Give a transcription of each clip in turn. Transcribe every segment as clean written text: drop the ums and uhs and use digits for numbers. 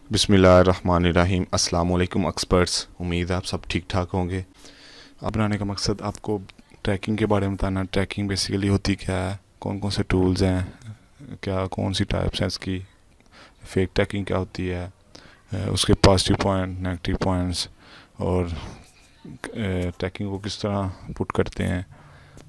बिस्मिल्लाहिर्रहमानिर्रहीम। अस्सलाम वालेकुम एक्सपर्ट्स। उम्मीद है आप सब ठीक ठाक होंगे। अब बनाने का मकसद आपको ट्रैकिंग के बारे में बताना। ट्रैकिंग बेसिकली होती क्या है, कौन कौन से टूल्स हैं, क्या कौन सी टाइप्स हैं इसकी, फेक ट्रैकिंग क्या होती है, उसके पॉजिटिव पॉइंट नेगेटिव पॉइंट्स, और ट्रैकिंग को किस तरह पुट करते हैं।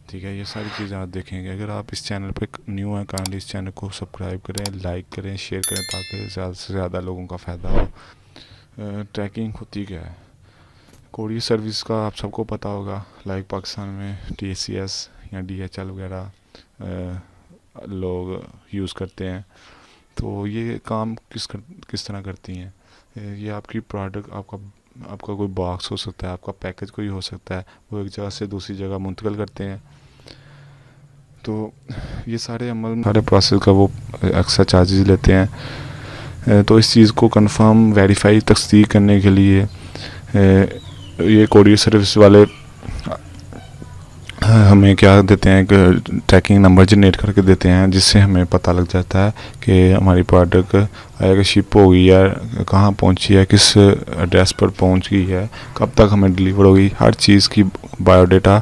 ठीक है, ये सारी चीज़ें आप देखेंगे। अगर आप इस चैनल पे न्यू हैं, काइंडली इस चैनल को सब्सक्राइब करें, लाइक करें, शेयर करें ताकि ज़्यादा से ज़्यादा लोगों का फ़ायदा हो। ट्रैकिंग होती क्या है? कोरियर सर्विस का आप सबको पता होगा, लाइक पाकिस्तान में TCS या DHL वगैरह लोग यूज़ करते हैं। तो ये काम किस तरह करती हैं? ये आपकी प्रोडक्ट, आपका कोई बॉक्स हो सकता है, आपका पैकेज कोई हो सकता है, वो एक जगह से दूसरी जगह मुंतकिल करते हैं। तो ये सारे प्रोसेस का वो एक्स्ट्रा चार्जेस लेते हैं। तो इस चीज़ को कंफर्म वेरीफाई तस्दीक करने के लिए ये कोरियर सर्विस वाले हमें क्या देते हैं, कि ट्रैकिंग नंबर जनरेट करके देते हैं, जिससे हमें पता लग जाता है कि हमारी प्रोडक्ट अगर शिप हो गई है, कहाँ पहुंची है, किस एड्रेस पर पहुंच गई है, कब तक हमें डिलीवर होगी। हर चीज़ की बायोडाटा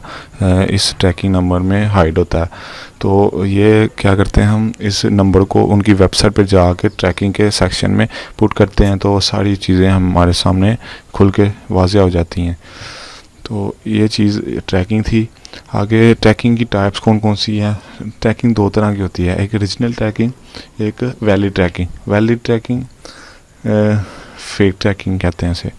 इस ट्रैकिंग नंबर में हाइड होता है। तो ये क्या करते हैं, हम इस नंबर को उनकी वेबसाइट पर जाके ट्रैकिंग के सेक्शन में पुट करते हैं, तो सारी चीज़ें हमारे सामने खुल के वाज़ेह हो जाती हैं। तो ये चीज़ ट्रैकिंग थी। आगे ट्रैकिंग की टाइप्स कौन कौन सी हैं? ट्रैकिंग दो तरह की होती है, एक ओरिजिनल ट्रैकिंग, एक valid tracking. Valid tracking fake tracking कहते हैं इसे।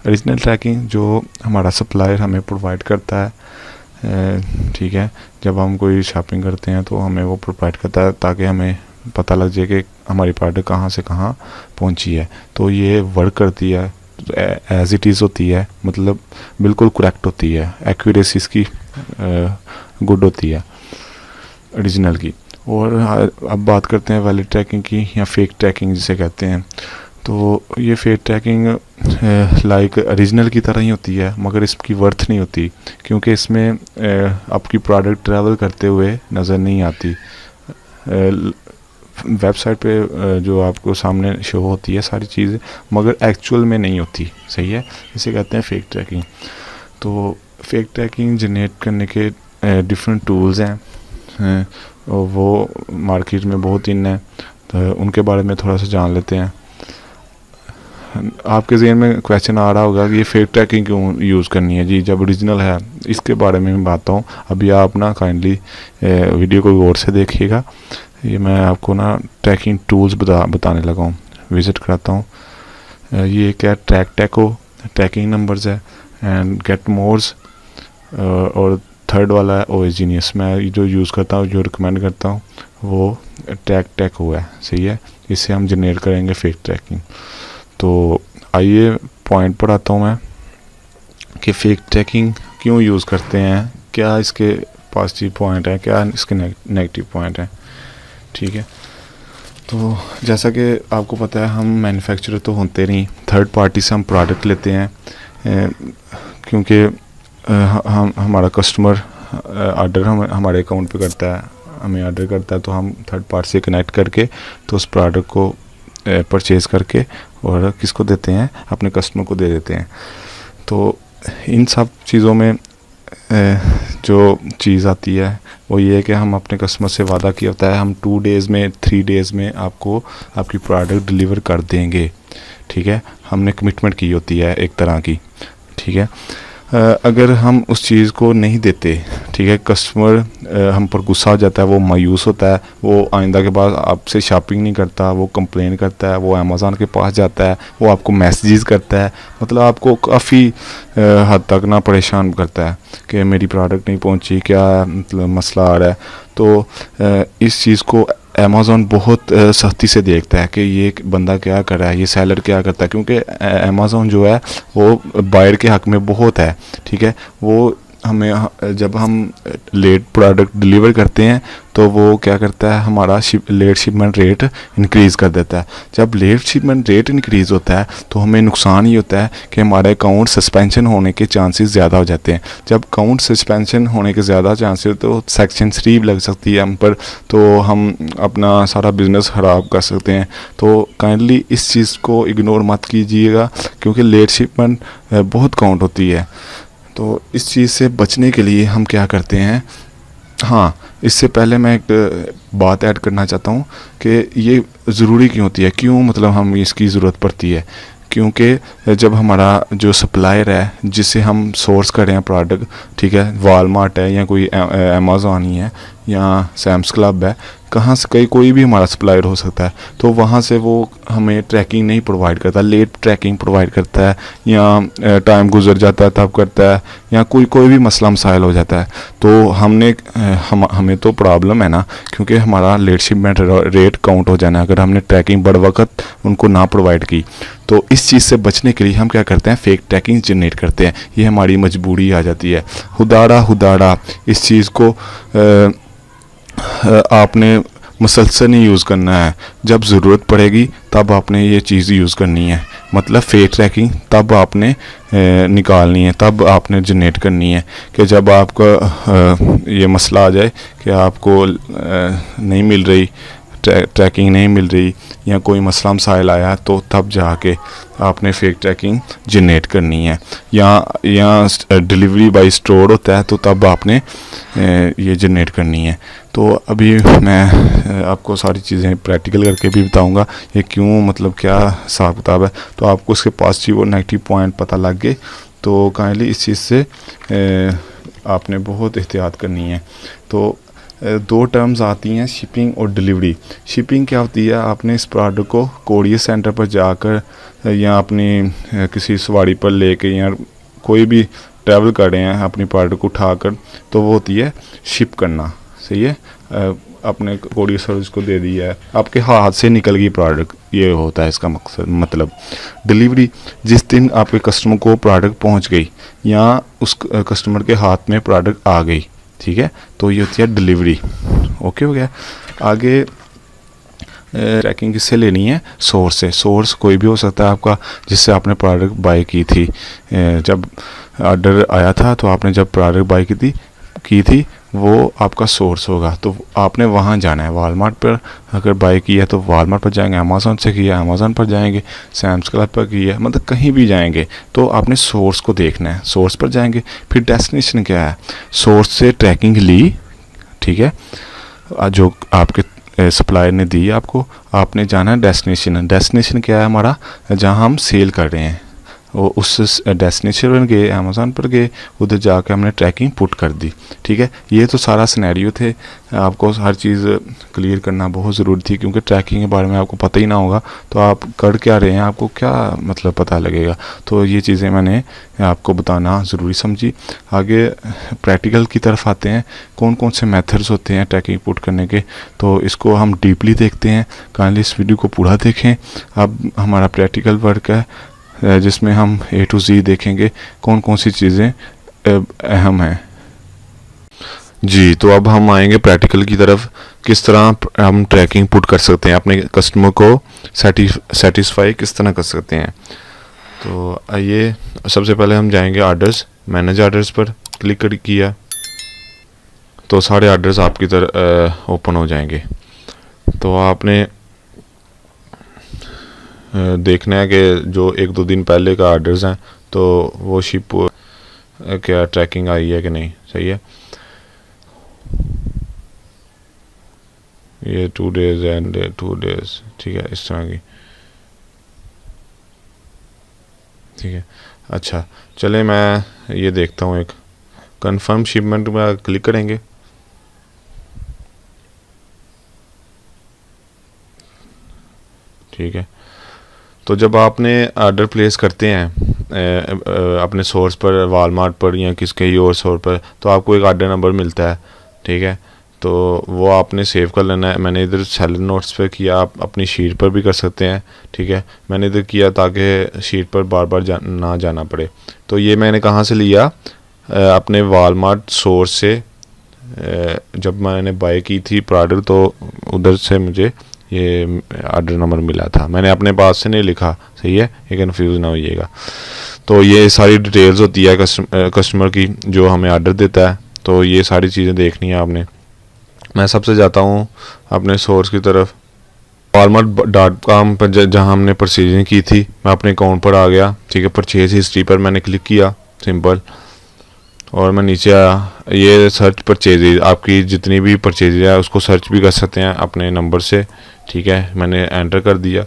ओरिजिनल ट्रैकिंग जो हमारा सप्लायर हमें प्रोवाइड करता है, ठीक है, जब हम कोई शॉपिंग करते हैं तो हमें वो प्रोवाइड करता है ताकि हमें पता लग जाए कि हमारी प्रोडक्ट कहाँ से कहाँ पहुँची है। तो ये वर्क करती है एज इट इज़ होती है, मतलब बिल्कुल करेक्ट होती है, एक्यूरेसी इसकी गुड होती है ओरिजिनल की। और अब बात करते हैं वैलिड ट्रैकिंग की, या फेक ट्रैकिंग जिसे कहते हैं। तो ये फेक ट्रैकिंग लाइक ओरिजिनल की तरह ही होती है, मगर इसकी वर्थ नहीं होती, क्योंकि इसमें आपकी प्रोडक्ट ट्रैवल करते हुए नज़र नहीं आती। वेबसाइट पे जो आपको सामने शो होती है सारी चीज़ें, मगर एक्चुअल में नहीं होती। सही है, इसे कहते हैं फेक ट्रैकिंग। तो फेक ट्रैकिंग जनरेट करने के डिफरेंट टूल्स हैं, और वो मार्केट में बहुत इन है, तो उनके बारे में थोड़ा सा जान लेते हैं। आपके ज़हन में क्वेश्चन आ रहा होगा कि ये फेक ट्रैकिंग क्यों यूज़ करनी है जी, जब ओरिजिनल है। इसके बारे में मैं बताता हूँ। अभी आप ना काइंडली वीडियो को गौर से देखिएगा। ये मैं आपको ना ट्रैकिंग टूल्स बताने लगा हूँ, विज़िट कराता हूँ। ये क्या, ट्रैको ट्रैकिंग नंबर्स है, एंड गेट मोर्स, और थर्ड वाला है OSGenius। मैं जो यूज़ करता हूँ, जो रिकमेंड करता हूँ, वो ट्रैको है। सही है, इससे हम जनरेट करेंगे फेक ट्रैकिंग। तो आइए पॉइंट पर आता हूँ मैं, कि फेक ट्रैकिंग क्यों यूज़ करते हैं, क्या इसके पॉजिटिव पॉइंट है, क्या इसके नेगेटिव पॉइंट है। ठीक है, तो जैसा कि आपको पता है, हम मैन्युफैक्चरर तो होते नहीं, थर्ड पार्टी से हम प्रोडक्ट लेते हैं, क्योंकि हम हमारा कस्टमर ऑर्डर हमारे अकाउंट पे करता है, हमें ऑर्डर करता है, तो हम थर्ड पार्टी से कनेक्ट करके तो उस प्रोडक्ट को परचेज़ करके और किसको देते हैं, अपने कस्टमर को दे देते हैं। तो इन सब चीज़ों में जो चीज़ आती है वो ये है कि हम अपने कस्टमर से वादा किया होता है, हम 2 डेज़ में 3 डेज़ में आपको आपकी प्रोडक्ट डिलीवर कर देंगे। ठीक है, हमने कमिटमेंट की होती है एक तरह की। ठीक है, अगर हम उस चीज़ को नहीं देते, ठीक है, कस्टमर हम पर गुस्सा हो जाता है, वो मायूस होता है, वो आइंदा के बाद आपसे शॉपिंग नहीं करता, वो कंप्लेन करता है, वो अमेज़ॉन के पास जाता है, वो आपको मैसेजेस करता है, मतलब आपको काफ़ी हद तक ना परेशान करता है कि मेरी प्रोडक्ट नहीं पहुंची, क्या मतलब मसला आ रहा है। तो इस चीज़ को अमेज़ॉन बहुत सख्ती से देखता है कि ये बंदा क्या कर रहा है, ये सेलर क्या करता है, क्योंकि अमेज़ॉन जो है वो बायर के हक़ में बहुत है। ठीक है, वो हमें जब हम लेट प्रोडक्ट डिलीवर करते हैं तो वो क्या करता है, हमारा लेट शिपमेंट रेट इंक्रीज़ कर देता है। जब लेट शिपमेंट रेट इंक्रीज़ होता है तो हमें नुकसान ये होता है कि हमारे अकाउंट सस्पेंशन होने के चांसेस ज़्यादा हो जाते हैं। जब अकाउंट सस्पेंशन होने के ज़्यादा चांसेस तो सेक्शन 3 लग सकती है हम पर, तो हम अपना सारा बिज़नेस ख़राब कर सकते हैं। तो काइंडली इस चीज़ को इग्नोर मत कीजिएगा, क्योंकि लेट शिपमेंट बहुत काउंट होती है। तो इस चीज़ से बचने के लिए हम क्या करते हैं, हाँ इससे पहले मैं एक बात ऐड करना चाहता हूँ कि ये ज़रूरी क्यों होती है, क्यों मतलब हम इसकी ज़रूरत पड़ती है। क्योंकि जब हमारा जो सप्लायर है जिससे हम सोर्स कर रहे हैं प्रोडक्ट, ठीक है, वालमार्ट है या कोई अमेज़ॉन ही है या सैम्स क्लब है, कहाँ से कोई भी हमारा सप्लायर हो सकता है, तो वहाँ से वो हमें ट्रैकिंग नहीं प्रोवाइड करता, लेट ट्रैकिंग प्रोवाइड करता है, या टाइम गुजर जाता है तब करता है, या कोई भी मसला मसाइल हो जाता है। तो हमें तो प्रॉब्लम है ना, क्योंकि हमारा लेट शिपमेंट रेट काउंट हो जाना है अगर हमने ट्रैकिंग बर वक्त उनको ना प्रोवाइड की। तो इस चीज़ से बचने के लिए हम क्या करते हैं, फेक ट्रैकिंग जनरेट करते हैं। ये हमारी मजबूरी आ जाती है। हुदाड़ा इस चीज़ को आपने मुसलसल नहीं यूज़ करना है। जब ज़रूरत पड़ेगी तब आपने ये चीज़ यूज़ करनी है। मतलब फेक ट्रैकिंग तब आपने निकालनी है, तब आपने जनरेट करनी है कि जब आपका ये मसला आ जाए कि आपको नहीं मिल रही ट्रैकिंग नहीं मिल रही या कोई मसला मसाइल आया, तो तब जाके आपने फेक ट्रैकिंग जनरेट करनी है। या डिलीवरी बाय स्टोर होता है तो तब आपने ये जनरेट करनी है। तो अभी मैं आपको सारी चीज़ें प्रैक्टिकल करके भी बताऊंगा ये क्यों, मतलब क्या हिसाब किताब है, तो आपको उसके पॉजिटिव और नेगेटिव पॉइंट पता लग गए। तो काइंडली इस चीज़ से आपने बहुत एहतियात करनी है। तो दो टर्म्स आती हैं, शिपिंग और डिलीवरी। शिपिंग क्या होती है, आपने इस प्रोडक्ट को कोरियर सेंटर पर जाकर या अपनी किसी सवारी पर लेके या कोई भी ट्रैवल कर रहे हैं अपनी प्रोडक्ट को उठाकर, तो वो होती है शिप करना। सही है, अपने कोरियर सर्विस को दे दिया है, आपके हाथ से निकल गई प्रोडक्ट, ये होता है इसका मकसद। मतलब डिलीवरी, जिस दिन आपके कस्टमर को प्रोडक्ट पहुंच गई या उस कस्टमर के हाथ में प्रोडक्ट आ गई, ठीक है, तो ये होती है डिलीवरी। ओके हो गया। आगे ट्रैकिंग किससे लेनी है, सोर्स से। सोर्स कोई भी हो सकता है आपका, जिससे आपने प्रोडक्ट बाय की थी। जब ऑर्डर आया था तो आपने जब प्रोडक्ट बाय की थी वो आपका सोर्स होगा। तो आपने वहाँ जाना है, वालमार्ट पर अगर बाय किया तो वालमार्ट पर जाएंगे, अमेज़ॉन से किया अमेज़ॉन पर जाएंगे, सैम्स क्लब पर किया, मतलब कहीं भी जाएंगे तो आपने सोर्स को देखना है, सोर्स पर जाएंगे। फिर डेस्टिनेशन क्या है, सोर्स से ट्रैकिंग ली, ठीक है, जो आपके सप्लायर ने दी आपको, आपने जाना है डेस्टिनेशन। डेस्टिनेशन क्या है हमारा, जहाँ हम सेल कर रहे हैं, वो उस डेस्टिनेशन पर गए, अमेज़ॉन पर गए, उधर जाकर हमने ट्रैकिंग पुट कर दी। ठीक है, ये तो सारा सिनेरियो थे। आपको हर चीज़ क्लियर करना बहुत ज़रूरी थी, क्योंकि ट्रैकिंग के बारे में आपको पता ही ना होगा तो आप कर क्या रहे हैं, आपको क्या मतलब पता लगेगा। तो ये चीज़ें मैंने आपको बताना ज़रूरी समझी। आगे प्रैक्टिकल की तरफ आते हैं, कौन कौन से मेथड्स होते हैं ट्रैकिंग पुट करने के, तो इसको हम डीपली देखते हैं। काइंडली इस वीडियो को पूरा देखें। अब हमारा प्रैक्टिकल वर्क है जिसमें हम A to Z देखेंगे कौन कौन सी चीज़ें अहम हैं। जी, तो अब हम आएंगे प्रैक्टिकल की तरफ, किस तरह हम ट्रैकिंग पुट कर सकते हैं, अपने कस्टमर को सेटिस्फाई किस तरह कर सकते हैं। तो आइए, सबसे पहले हम जाएंगे आर्डर्स, मैनेज आर्डर्स पर क्लिक किया तो सारे आर्डर्स आपकी तरह ओपन हो जाएंगे। तो आपने देखना है कि जो 1-2 दिन पहले का आर्डर्स हैं तो वो शिप क्या ट्रैकिंग आई है कि नहीं। सही है, ये 2 days एंड 2 days, ठीक है, इस तरह की। ठीक है, अच्छा चले मैं ये देखता हूँ, एक कंफर्म शिपमेंट में क्लिक करेंगे। ठीक है, तो जब आपने ऑर्डर प्लेस करते हैं अपने सोर्स पर, वालमार्ट पर या किसके और सोर्स पर, तो आपको एक ऑर्डर नंबर मिलता है। ठीक है, तो वो आपने सेव कर लेना है। मैंने इधर सेलर नोट्स पे किया, आप अपनी शीट पर भी कर सकते हैं। ठीक है, मैंने इधर किया ताकि शीट पर बार बार ना जाना पड़े। तो ये मैंने कहाँ से लिया, अपने वालमार्ट सोर्स से जब मैंने बाय की थी प्रोडक्ट तो उधर से मुझे ये ऑर्डर नंबर मिला था। मैंने अपने पास से नहीं लिखा, सही है, ये कन्फ्यूज़ ना होइएगा। तो ये सारी डिटेल्स होती है कस्टमर की जो हमें ऑर्डर देता है। तो ये सारी चीज़ें देखनी है आपने। मैं सबसे जाता हूँ अपने सोर्स की तरफ, walmart.com पर जहाँ हमने परचेजिंग की थी। मैं अपने अकाउंट पर आ गया, ठीक है। परचेज हिस्ट्री पर मैंने क्लिक किया, सिंपल, और मैं नीचे आया। ये सर्च परचेज, आपकी जितनी भी परचेज है उसको सर्च भी कर सकते हैं अपने नंबर से, ठीक है। मैंने एंटर कर दिया।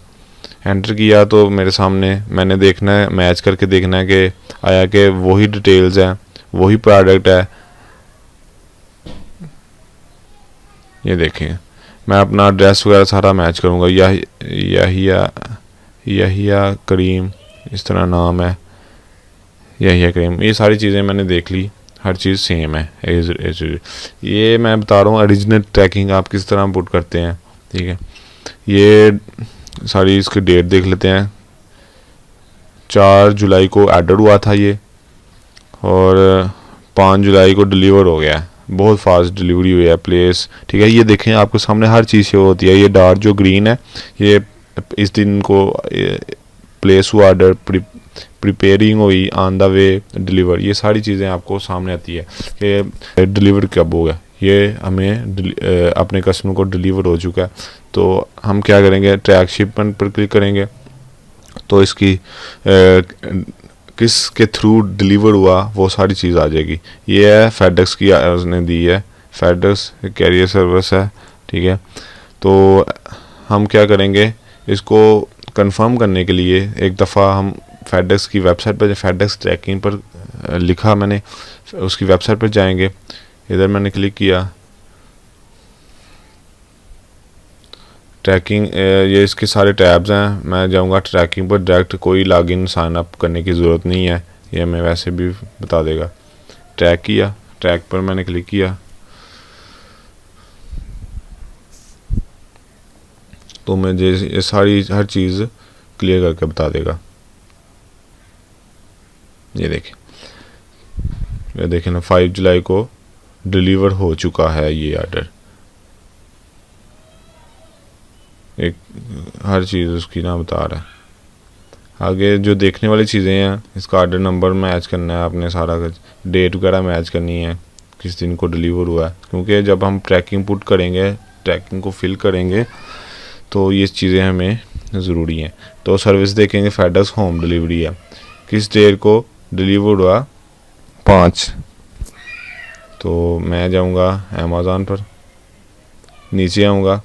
एंटर किया तो मेरे सामने मैंने देखना है, मैच करके देखना है कि आया कि वही डिटेल्स हैं, वही प्रोडक्ट है। ये देखें, मैं अपना एड्रेस वगैरह सारा मैच करूँगा। यहिया करीम, इस तरह नाम है, यहिया करीम। ये सारी चीज़ें मैंने देख ली, हर चीज़ सेम है। ये मैं बता रहा हूँ ओरिजिनल ट्रैकिंग आप किस तरह पुट करते हैं, ठीक है। ये सारी इसकी डेट देख लेते हैं। 4 जुलाई को ऑर्डर हुआ था ये, और 5 जुलाई को डिलीवर हो गया। बहुत फास्ट डिलीवरी हुई है, प्लेस, ठीक है। ये देखें, आपके सामने हर चीज़ शो होती है। ये डॉट जो ग्रीन है, ये इस दिन को प्लेस हुआ ऑर्डर, प्रिपेयरिंग हुई, ऑन द वे, डिलीवर। ये सारी चीज़ें आपको सामने आती है कि डिलीवर कब होगा। ये हमें अपने कस्टमर को डिलीवर हो चुका है। तो हम क्या करेंगे, ट्रैक शिपमेंट पर क्लिक करेंगे तो इसकी किस के थ्रू डिलीवर हुआ वो सारी चीज़ आ जाएगी। ये है फेडेक्स की उसने दी है, फेडेक्स कैरियर सर्विस है, ठीक है। तो हम क्या करेंगे, इसको कंफर्म करने के लिए एक दफ़ा हम फेडेक्स की वेबसाइट पर, फेडेक्स ट्रैकिंग पर लिखा मैंने, उसकी वेबसाइट पर जाएंगे। इधर मैंने क्लिक किया, ट्रैकिंग, ये इसके सारे टैब्स हैं। मैं जाऊंगा ट्रैकिंग पर डायरेक्ट, कोई लॉगिन साइन अप करने की ज़रूरत नहीं है, ये हमें वैसे भी बता देगा। ट्रैक किया, ट्रैक पर मैंने क्लिक किया तो मुझे ये सारी हर चीज़ क्लियर करके बता देगा। ये देखें ना, 5 जुलाई को डिलीवर हो चुका है ये ऑर्डर। एक हर चीज़ उसकी ना बता रहा है। आगे जो देखने वाली चीज़ें हैं, इसका ऑर्डर नंबर मैच करना है आपने, सारा कुछ, डेट वगैरह मैच करनी है, किस दिन को डिलीवर हुआ है। क्योंकि जब हम ट्रैकिंग पुट करेंगे, ट्रैकिंग को फिल करेंगे, तो ये चीज़ें हमें ज़रूरी हैं। तो सर्विस देखेंगे, फेडेक्स होम डिलीवरी है, किस डेट को डिलीवर हुआ, 5। तो मैं जाऊंगा अमेज़न पर, नीचे आऊँगा,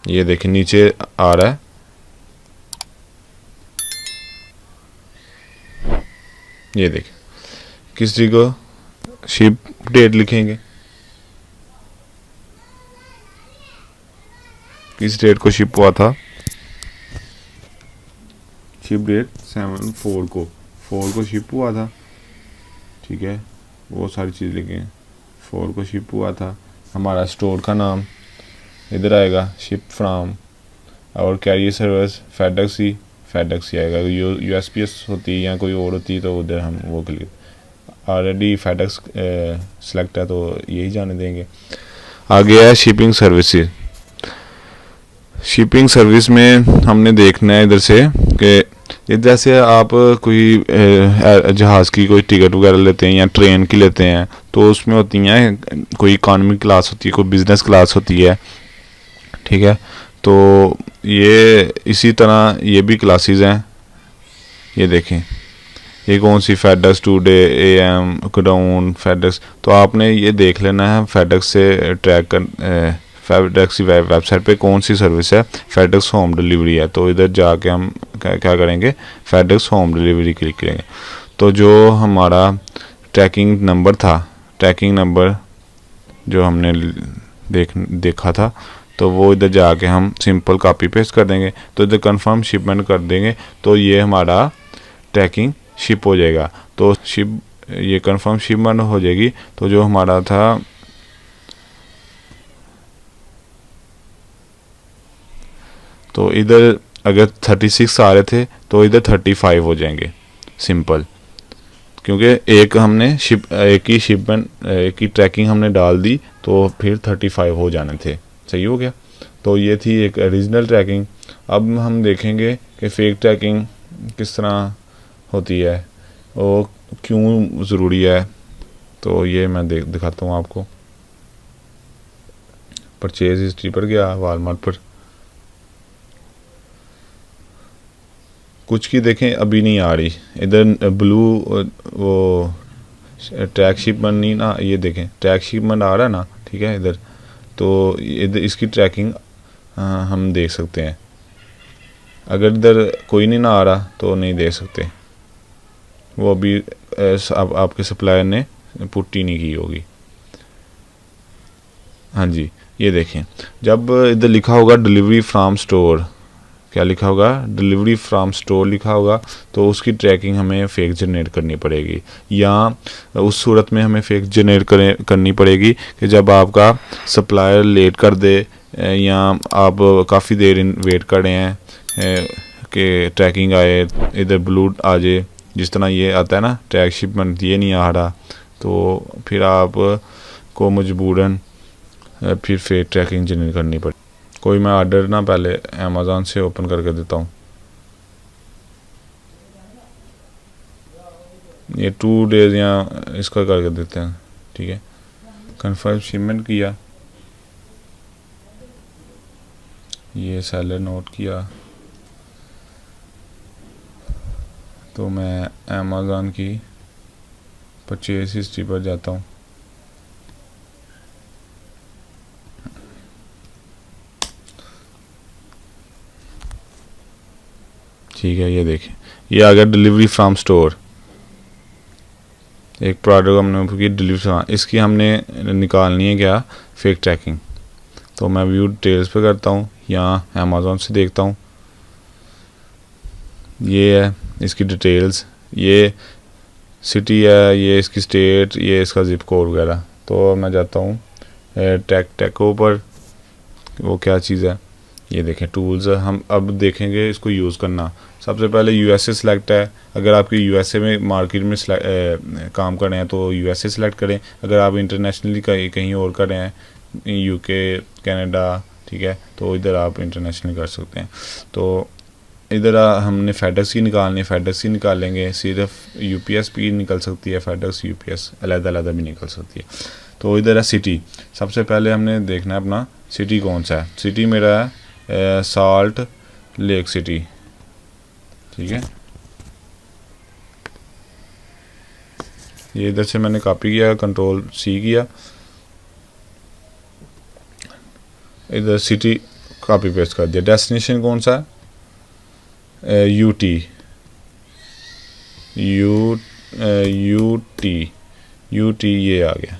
ये देखें नीचे आ रहा है, ये देखें किस चीज़ को शिप डेट लिखेंगे, किस डेट को शिप हुआ था, शिप डेट 7/4 को, 4 को शिप हुआ था, ठीक है। वो सारी चीज़ लिखें, 4 को शिप हुआ था। हमारा स्टोर का नाम इधर आएगा, शिप फ्राम, और कैरियर सर्विस फेडेक्स ही आएगा। USPS होती है या कोई और होती है तो उधर हम वो क्लिक, ऑलरेडी फेडेक्स सेलेक्ट है तो यही जाने देंगे। आगे है शिपिंग सर्विसेज। शिपिंग सर्विस में हमने देखना है इधर से कि जैसे आप कोई जहाज़ की कोई टिकट वगैरह लेते हैं या ट्रेन की लेते हैं, तो उसमें होती हैं, कोई इकॉनमी क्लास होती है, कोई बिज़नेस क्लास होती है, ठीक है। तो ये इसी तरह ये भी क्लासेस हैं। ये देखें, ये कौन सी, FedEx today, AM, crown, FedEx. तो आपने ये देख लेना है फेडेक्स से ट्रैक कर, फेडेक्स की वेबसाइट पे कौन सी सर्विस है, फेडेक्स होम डिलीवरी है। तो इधर जाके हम क्या करेंगे, फेडेक्स होम डिलीवरी क्लिक करेंगे। तो जो हमारा ट्रैकिंग नंबर था, ट्रैकिंग नंबर जो हमने देखा था, तो वो इधर जाके हम सिंपल कॉपी पेस्ट कर देंगे। तो इधर कंफर्म शिपमेंट कर देंगे, तो ये हमारा ट्रैकिंग शिप हो जाएगा। तो ये कंफर्म शिपमेंट हो जाएगी। तो जो हमारा था, तो इधर अगर 36 आ रहे थे तो इधर 35 हो जाएंगे, सिंपल। क्योंकि एक ही शिपमेंट एक ही ट्रैकिंग हमने डाल दी तो फिर 35 हो जाने थे। सही हो गया। तो ये थी एक ओरिजिनल ट्रैकिंग। अब हम देखेंगे कि फेक ट्रैकिंग किस तरह होती है और क्यों ज़रूरी है। तो ये मैं दिखाता हूँ आपको। परचेज हिस्ट्री पर गया, वालमार्ट पर, कुछ की देखें अभी नहीं आ रही। इधर ब्लू वो ट्रैक शिपमेंट नहीं ना, ये देखें ट्रैक शिपमेंट आ रहा है ना, ठीक है इधर। तो इधर इसकी ट्रैकिंग हम देख सकते हैं। अगर इधर कोई नहीं ना आ रहा तो नहीं देख सकते, वो अभी आपके सप्लायर ने पुट्टी नहीं की होगी। हाँ जी, ये देखें, जब इधर लिखा होगा डिलीवरी फ्रॉम स्टोर, क्या लिखा होगा, डिलीवरी फ्रॉम स्टोर लिखा होगा, तो उसकी ट्रैकिंग हमें फेक जनरेट करनी पड़ेगी। या उस सूरत में हमें फेक जनरेट करनी पड़ेगी कि जब आपका सप्लायर लेट कर दे या आप काफ़ी देर वेट कर रहे हैं कि ट्रैकिंग आए, इधर ब्लू आ जाए, जिस तरह ये आता है ना ट्रैक शिपमेंट, ये नहीं आ रहा, तो फिर आप को मजबूरन फिर फेक ट्रैकिंग जनरेट करनी पड़ेगी। कोई मैं ऑर्डर ना पहले अमेज़ॉन से ओपन करके देता हूँ। ये 2 डेज़ या इसका करके देते हैं, ठीक है। कन्फर्म शिपमेंट किया, ये सेलर नोट किया, तो मैं अमेज़ॉन की परचेज हिस्ट्री पर जाता हूँ। ठीक है, ये देखें, ये आ गया डिलीवरी फ्रॉम स्टोर। एक प्रोडक्ट हमने की डिलीवरी, इसकी हमने निकालनी है क्या, फेक ट्रैकिंग। तो मैं व्यू डिटेल्स पे करता हूँ या अमेज़ॉन से देखता हूँ। ये है इसकी डिटेल्स, ये सिटी है, ये इसकी स्टेट, ये इसका जिप कोड वगैरह। तो मैं जाता हूँ टैको पर, वो क्या चीज़ है, ये देखें टूल्स। हम अब देखेंगे इसको यूज़ करना। सबसे पहले यूएसए सिलेक्ट है, अगर आपकी यूएसए में मार्केट में काम कर रहे हैं तो यूएसए सिलेक्ट करें। अगर आप इंटरनेशनली कहीं और कर रहे हैं, यूके, कनाडा, ठीक है, तो इधर आप इंटरनेशनल कर सकते हैं। तो इधर हमने फेडेक्स की निकालनी है, फेडेक्स की निकालेंगे। सिर्फ यूपीएस भी निकल सकती है, फेडेक्स यूपीएस अलग-अलग भी निकल सकती है। तो इधर है सिटी। सबसे पहले हमने देखना है अपना सिटी कौन सा है। सिटी मेरा है साल्ट लेक सिटी, ठीक है। ये इधर से मैंने कॉपी किया, कंट्रोल सी किया, इधर सिटी कॉपी पेस्ट कर दिया। डेस्टिनेशन कौन सा है, यूटी, ये आ गया,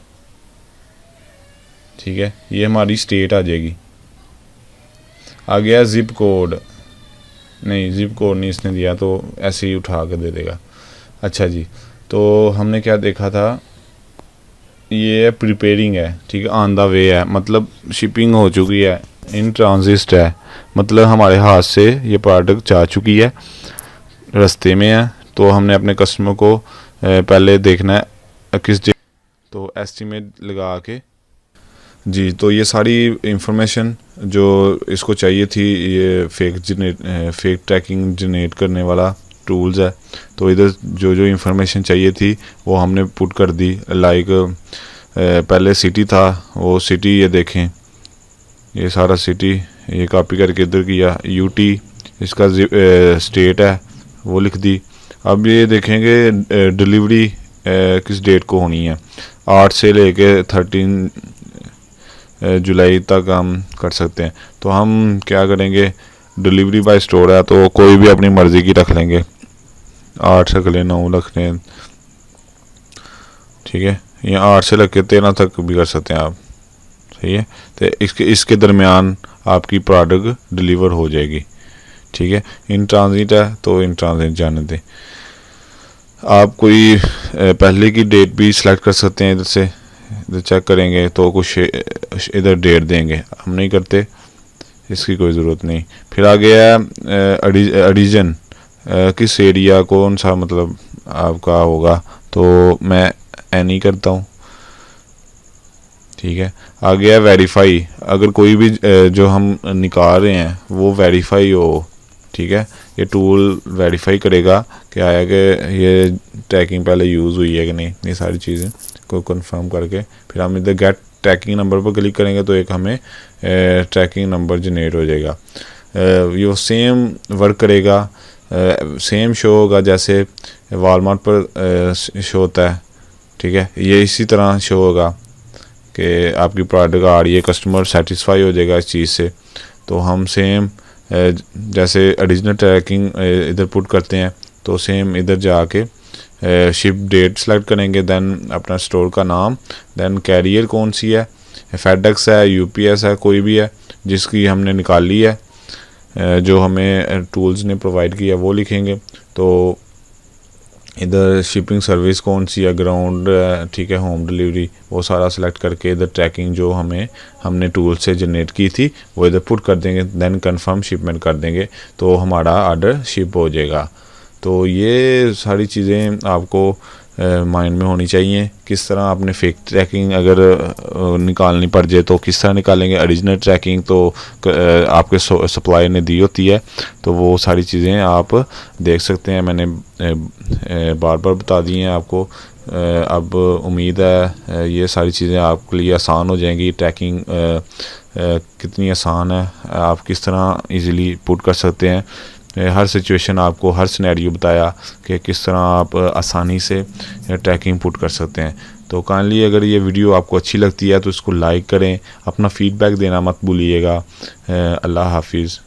ठीक है। ये हमारी स्टेट आ जाएगी। आ गया जिप कोड, नहीं जिप कोड नहीं इसने दिया, तो ऐसे ही उठा कर दे देगा। अच्छा जी, तो हमने क्या देखा था, ये प्रिपेयरिंग है, ठीक है, ऑन द वे है, मतलब शिपिंग हो चुकी है, इन ट्रांजिट है, मतलब हमारे हाथ से ये प्रोडक्ट जा चुकी है, रास्ते में है। तो हमने अपने कस्टमर को पहले देखना है किस डे, तो एस्टीमेट लगा के जी। तो ये सारी इंफॉर्मेशन जो इसको चाहिए थी, ये फेक ट्रैकिंग जनरेट करने वाला टूल्स है। तो इधर जो जो इंफॉर्मेशन चाहिए थी वो हमने पुट कर दी। लाइक पहले सिटी था, वो सिटी ये देखें, ये सारा सिटी ये कॉपी करके इधर किया। यूटी इसका स्टेट है, वो लिख दी। अब ये देखेंगे डिलीवरी किस डेट को होनी है, 8 से लेके 13 जुलाई तक हम कर सकते हैं। तो हम क्या करेंगे, डिलीवरी बाय स्टोर है तो कोई भी अपनी मर्ज़ी की रख लेंगे, 8 रख लें, 9 रख लें, ठीक है। या 8 से लेकर 13 तक भी कर सकते हैं आप, सही है। तो इसके दरमियान आपकी प्रोडक्ट डिलीवर हो जाएगी, ठीक है। इन ट्रांजिट है तो इन ट्रांजिट जाने दें। आप कोई पहले की डेट भी सिलेक्ट कर सकते हैं, इधर से इधर चेक करेंगे तो कुछ इधर डेट देंगे, हम नहीं करते, इसकी कोई ज़रूरत नहीं। फिर आ गया एडिजन, किस एरिया कौन सा मतलब आपका होगा, तो मैं एनी करता हूँ। ठीक है, आ गया वेरीफाई। अगर कोई भी जो हम निकाल रहे हैं वो वेरीफाई हो, ठीक है, ये टूल वेरीफाई करेगा कि आया कि ये ट्रैकिंग पहले यूज़ हुई है कि नहीं, ये सारी चीज़ें को कंफर्म करके फिर हम इधर गेट ट्रैकिंग नंबर पर क्लिक करेंगे तो एक हमें ट्रैकिंग नंबर जनरेट हो जाएगा। ये सेम वर्क करेगा, सेम शो होगा जैसे वॉलमार्ट पर शो होता है। ठीक है, ये इसी तरह शो होगा कि आपकी प्रोडक्ट आ रही है, कस्टमर सेटिस्फाई हो जाएगा इस चीज़ से। तो हम सेम जैसे ओरिजिनल ट्रैकिंग इधर पुट करते हैं तो सेम इधर जाके शिप डेट सेलेक्ट करेंगे, देन अपना स्टोर का नाम, देन कैरियर कौन सी है, फेडेक्स है, यूपीएस है, कोई भी है जिसकी हमने निकाली है, जो हमें टूल्स ने प्रोवाइड किया वो लिखेंगे। तो इधर शिपिंग सर्विस कौन सी है, ग्राउंड, ठीक है, होम डिलीवरी, वो सारा सेलेक्ट करके इधर ट्रैकिंग जो हमने टूल से जनरेट की थी वो इधर पुट कर देंगे, देन कंफर्म शिपमेंट कर देंगे तो हमारा ऑर्डर शिप हो जाएगा। तो ये सारी चीज़ें आपको माइंड में होनी चाहिए। किस तरह आपने फेक ट्रैकिंग अगर निकालनी पड़ जाए तो किस तरह निकालेंगे, ओरिजिनल ट्रैकिंग तो आपके सप्लायर ने दी होती है, तो वो सारी चीज़ें आप देख सकते हैं। मैंने बार बार बता दी हैं आपको। अब उम्मीद है ये सारी चीज़ें आपके लिए आसान हो जाएंगी। ट्रैकिंग कितनी आसान है, आप किस तरह इजीली पुट कर सकते हैं। हर सिचुएशन आपको, हर सिनेरियो बताया कि किस तरह आप आसानी से ट्रैकिंग पुट कर सकते हैं। तो काइंडली अगर ये वीडियो आपको अच्छी लगती है तो इसको लाइक करें, अपना फीडबैक देना मत भूलिएगा। अल्लाह हाफिज़।